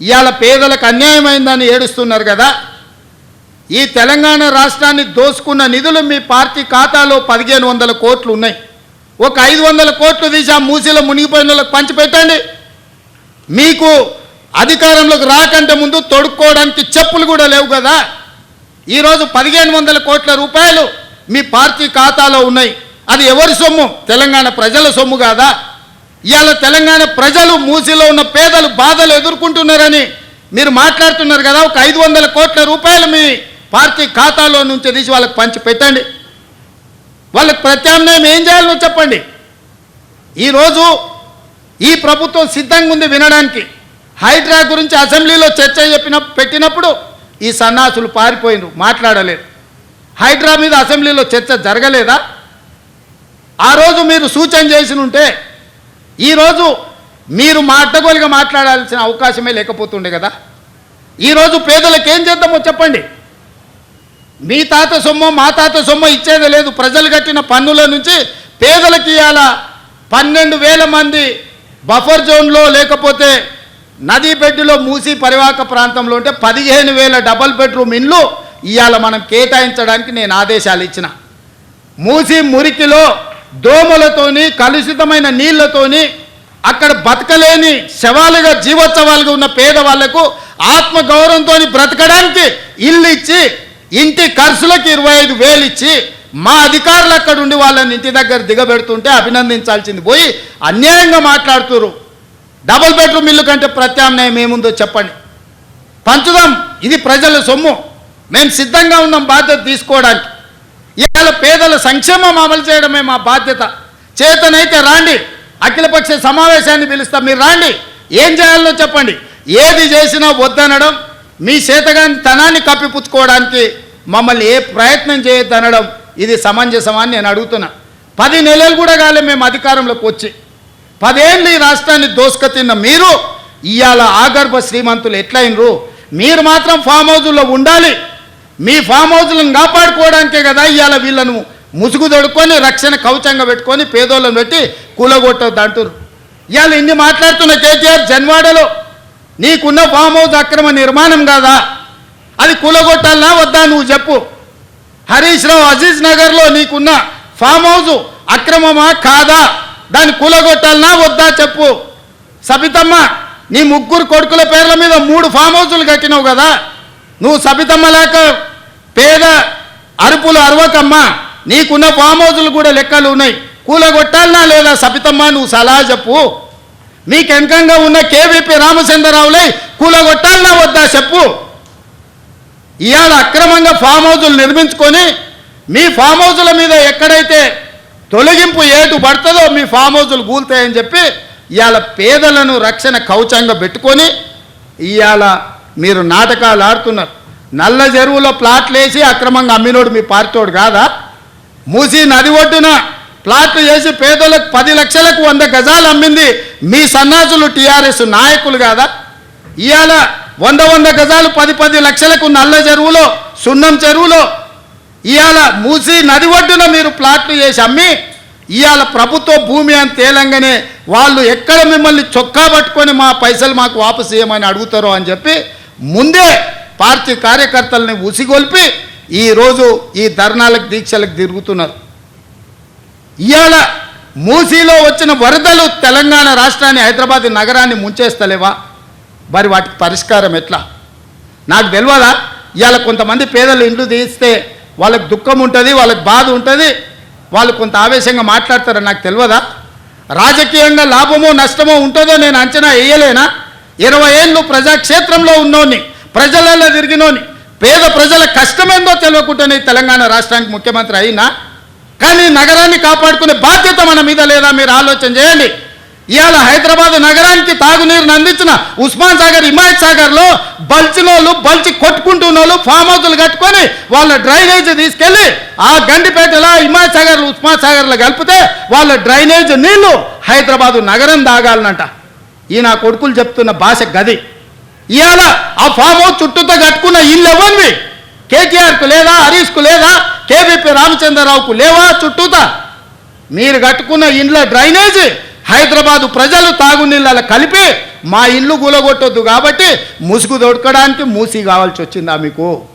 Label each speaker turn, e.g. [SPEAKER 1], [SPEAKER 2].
[SPEAKER 1] ఇవాళ పేదలకు అన్యాయమైందని ఏడుస్తున్నారు కదా. ఈ తెలంగాణ రాష్ట్రాన్ని దోసుకున్న నిధులు మీ పార్టీ ఖాతాలో 1500 కోట్లు ఉన్నాయి. ఒక 500 కోట్లు తీసి ఆ మూసీలో మునిగిపోయిన వాళ్ళకి పంచిపెట్టండి. మీకు అధికారంలోకి రాకంటే ముందు తొడుక్కోవడానికి చెప్పులు కూడా లేవు కదా. ఈరోజు 1500 కోట్ల రూపాయలు మీ పార్టీ ఖాతాలో ఉన్నాయి. అది ఎవరి సొమ్ము? తెలంగాణ ప్రజల సొమ్ము కాదా? ఇవాళ తెలంగాణ ప్రజలు మూసీలో ఉన్న పేదలు బాధలు ఎదుర్కొంటున్నారని మీరు మాట్లాడుతున్నారు కదా. ఒక 500 కోట్ల రూపాయలు మీ పార్టీ ఖాతాలో నుంచి తీసి వాళ్ళకి పంచి పెట్టండి. వాళ్ళకి ప్రత్యామ్నాయం ఏం చేయాలో చెప్పండి. ఈరోజు ఈ ప్రభుత్వం సిద్ధంగా ఉంది వినడానికి. హైడ్రా గురించి అసెంబ్లీలో చర్చ పెట్టినప్పుడు ఈ సన్నాసులు పారిపోయినరు, మాట్లాడలేదు. హైడ్రా మీద అసెంబ్లీలో చర్చ జరగలేదా? ఆ రోజు మీరు సూచన చేసి ఉంటే ఈరోజు మీరు అడ్డగోలుగా మాట్లాడాల్సిన అవకాశమే లేకపోతుండే కదా. ఈరోజు పేదలకు ఏం చేద్దామో చెప్పండి. మీ తాత సొమ్ము మా తాత సొమ్ము ఇచ్చేది లేదు. ప్రజలు కట్టిన పన్నుల నుంచి పేదలకు ఇవాళ 12,000 మంది బఫర్ జోన్లో లేకపోతే నదీ బెడ్డులో మూసి పరివాహక ప్రాంతంలో ఉంటే 15,000 డబల్ బెడ్రూమ్ ఇండ్లు ఇవాళ మనం కేటాయించడానికి నేను ఆదేశాలు ఇచ్చిన. మూసి మురికిలో దోమలతోని కలుషితమైన నీళ్లతోని అక్కడ బతకలేని శవాలుగా జీవోత్సవాలుగా ఉన్న పేదవాళ్లకు ఆత్మగౌరవంతో బ్రతకడానికి ఇల్లు ఇచ్చి ఇంటి ఖర్చులకు 25,000 ఇచ్చి మా అధికారులు అక్కడ ఉండి వాళ్ళని ఇంటి దగ్గర దిగబెడుతుంటే అభినందించాల్సింది పోయి అన్యాయంగా మాట్లాడుతున్నారు. డబుల్ బెడ్రూమ్ ఇల్లు కంటే ప్రత్యామ్నాయం ఏముందో చెప్పండి. పంచుదాం, ఇది ప్రజల సొమ్ము. మేము సిద్ధంగా ఉన్నాం బాధ్యత తీసుకోవడానికి. ఇవాళ పేదల సంక్షేమం అమలు చేయడమే మా బాధ్యత. చేతనైతే రాండి, అఖిలపక్ష సమావేశాన్ని పిలుస్తాం, మీరు రాండి, ఏం చేయాలో చెప్పండి. ఏది చేసినా వద్దనడం, మీ చేతగాని తనాన్ని కప్పిపుచ్చుకోవడానికి మమ్మల్ని ఏ ప్రయత్నం చేయొద్దనడం ఇది సమంజసమని నేను అడుగుతున్నా. 10 నెలలు కూడా కాలే మేము అధికారంలోకి వచ్చి. 10 ఏళ్ళు ఈ రాష్ట్రాన్ని దోసుక తిన్న మీరు ఇవాళ ఆగర్భ శ్రీమంతులు ఎట్లయినరు? మీరు మాత్రం ఫామ్ హౌజుల్లో ఉండాలి. మీ ఫామ్ హౌజులను కాపాడుకోవడానికే కదా ఇవాళ వీళ్ళను ముసుగు దొడుకొని రక్షణ కవచంగా పెట్టుకొని పేదోళ్ళను పెట్టి కూలగొట్టద్దు అంటారు. ఇవాళ ఇన్ని మాట్లాడుతున్న కేటీఆర్ జన్వాడలో నీకున్న ఫామ్ హౌస్ అక్రమ నిర్మాణం కాదా? అది కూలగొట్టాలనా వద్దా నువ్వు చెప్పు. హరీష్ రావు అజీజ్ నగర్లో నీకున్న ఫామ్ హౌస్ అక్రమమా కాదా? దాన్ని కూలగొట్టాలనా వద్దా చెప్పు. సబితమ్మ, నీ 3 కొడుకుల పేర్ల మీద 3 ఫామ్ హౌజులు కట్టినావు కదా. నువ్వు సబితమ్మ లేక పేద అరుపులు అరవకమ్మా. నీకున్న ఫామ్ హౌజులు కూడా లెక్కలు ఉన్నాయి. కూలగొట్టాలనా లేదా సబితమ్మ? నువ్వు సలహా చెప్పు. మీకు వెనకంగా ఉన్న కేవీపీ రామచంద్రరావులై కూలగొట్టాలనా వద్దా చెప్పు. ఇవాళ అక్రమంగా ఫామ్ హౌజులు నిర్మించుకొని మీ ఫామ్ హౌజుల మీద ఎక్కడైతే తొలగింపు ఏటు పడుతుందో మీ ఫామ్ హౌజులు కూలుతాయని చెప్పి ఇవాళ పేదలను రక్షణ కవచంగా పెట్టుకొని ఇవాళ మీరు నాటకాలు ఆడుతున్నారు. నల్ల చెరువులో ప్లాట్లు వేసి అక్రమంగా అమ్మినోడు మీ పార్టీోడు కాదా? మూసి నది ఒడ్డున ప్లాట్లు వేసి పేదలకు 10 లక్షలకు 100 గజాలు అమ్మింది మీ సన్నాసులు టీఆర్ఎస్ నాయకులు కాదా? ఇవాళ 100 గజాలు 10 లక్షలకు నల్ల చెరువులో సున్నం చెరువులో ఇవాళ మూసి నది ఒడ్డున మీరు ప్లాట్లు చేసి అమ్మి ఇవాళ ప్రభుత్వ భూమి అని తేలంగానే వాళ్ళు ఎక్కడ మిమ్మల్ని చొక్కా పట్టుకొని మా పైసలు మాకు వాపసు చేయమని అడుగుతారో అని చెప్పి ముందే పార్టీ కార్యకర్తలని ఉసిగొల్పి ఈరోజు ఈ ధర్నాలకు దీక్షలకు తిరుగుతున్నారు. ఇవాళ మూసీలో వచ్చిన వరదలు తెలంగాణ రాష్ట్రాన్ని హైదరాబాద్ నగరాన్ని ముంచేస్తలేవా? మరి వాటికి పరిష్కారం ఎట్లా? నాకు తెలియదా? ఇవాళ కొంతమంది పేదలు ఇండ్లు తీస్తే వాళ్ళకి దుఃఖం ఉంటుంది, వాళ్ళకి బాధ ఉంటుంది, వాళ్ళు కొంత ఆవేశంగా మాట్లాడతారని నాకు తెలియదా? రాజకీయంగా లాభమో నష్టమో ఉంటుందో నేను అంచనా వేయలేనా? 20 ఏళ్ళు ప్రజాక్షేత్రంలో ఉన్నోని, ప్రజలలో తిరిగినోని, పేద ప్రజల కష్టమేందో తెలియకుండానే తెలంగాణ రాష్ట్రానికి ముఖ్యమంత్రి అయినా. కానీ నగరాన్ని కాపాడుకునే బాధ్యత మన మీద లేదా? మీరు ఆలోచన చేయండి. ఇవాళ హైదరాబాద్ నగరానికి తాగునీరుని అందించిన ఉస్మాన్ సాగర్, హిమాయత్ సాగర్లో బల్చినోళ్ళు బల్చి కొట్టుకుంటున్నోళ్ళు ఫామ్ హౌజులు కట్టుకొని వాళ్ళ డ్రైనేజ్ తీసుకెళ్ళి ఆ గండిపేటలో హిమాయత్ సాగర్లు ఉస్మాన్ సాగర్లో కలిపితే వాళ్ళ డ్రైనేజ్ నీళ్లు హైదరాబాదు నగరం తాగాలనంట. ఈ నా కొడుకులు చెప్తున్న భాష గది. ఇవాళ ఆ ఫామ్ హౌస్ చుట్టూతో కట్టుకున్న ఇల్లు ఎవరివి? కేటీఆర్కు లేదా? హరీష్కు లేదా? కేవీపీ రామచంద్రరావుకు లేవా? చుట్టూతా మీరు కట్టుకున్న ఇండ్ల డ్రైనేజ్ హైదరాబాదు ప్రజలు తాగునీళ్ళ కలిపి మా ఇల్లు కూలగొట్టొద్దు కాబట్టి ముసుగు దొడకడానికి మూసి కావాల్సి వచ్చిందా మీకు?